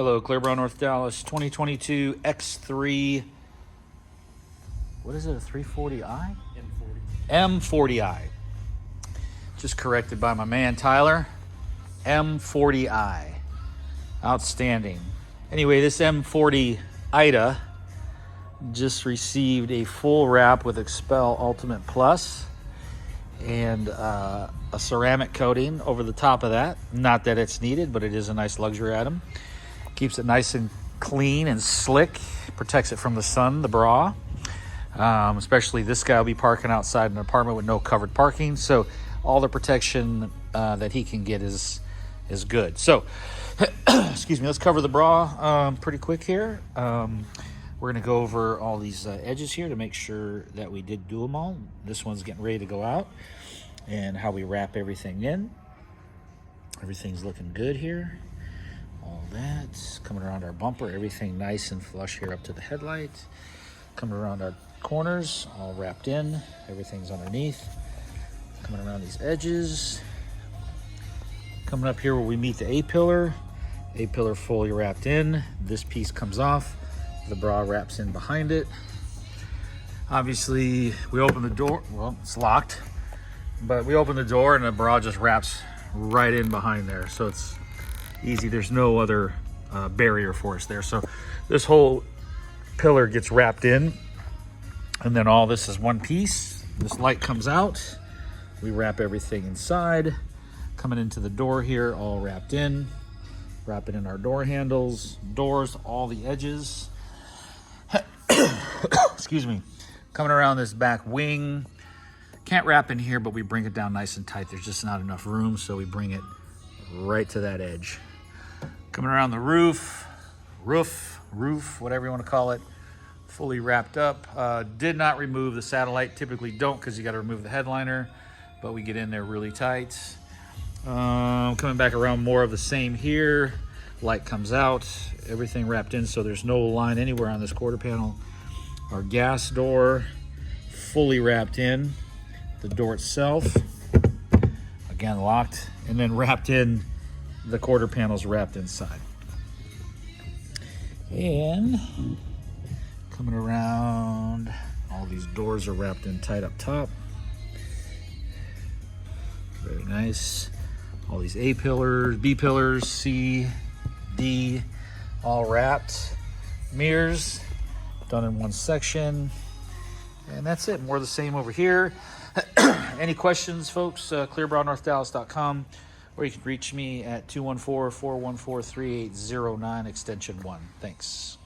Hello, Clearbrow, North Dallas, 2022 X3. What is it, a 340i? M40i. Just corrected by my man, Tyler. M40i. Outstanding. Anyway, this M40 Ida just received a full wrap with XPEL Ultimate Plus and a ceramic coating over the top of that. Not that it's needed, but it is a nice luxury item. Keeps it nice and clean and slick. Protects it from the sun, the bra. Especially this guy will be parking outside an apartment with no covered parking. So all the protection that he can get is good. So, excuse me, let's cover the bra pretty quick here. We're gonna go over all these edges here to make sure that we did do them all. This one's getting ready to go out, and how we wrap everything in. Everything's looking good here. All that coming around our bumper, everything nice and flush here up to the headlight. Coming around our corners, all wrapped in. Everything's underneath. Coming around these edges. Coming up here where we meet the A-pillar. A-pillar fully wrapped in. This piece comes off. The bra wraps in behind it. Obviously, we open the door. Well, it's locked. But we open the door and the bra just wraps right in behind there. So it's easy. There's no other barrier for us there. So this whole pillar gets wrapped in, and then all this is one piece. This light comes out. We wrap everything inside. Coming into the door here, all wrapped in. Wrap it in our door handles, doors, all the edges. Excuse me. Coming around this back wing. Can't wrap in here, but we bring it down nice and tight. There's just not enough room, so we bring it right to that edge. Coming around the roof, whatever you want to call it, fully wrapped up. Did not remove the satellite. Typically don't, because you got to remove the headliner, but we get in there really tight. Coming back around, more of the same here. Light comes out, everything wrapped in, so there's no line anywhere on this quarter panel. Our gas door, fully wrapped in. The door itself, again locked, and then wrapped in. The quarter panel's wrapped inside. And coming around, all these doors are wrapped in tight up top. Very nice. All these A pillars, B pillars, C, D, all wrapped. Mirrors done in one section. And that's it. More of the same over here. Any questions, folks? ClearbrowNorthDallas.com, or you can reach me at 214-414-3809, extension 1. Thanks.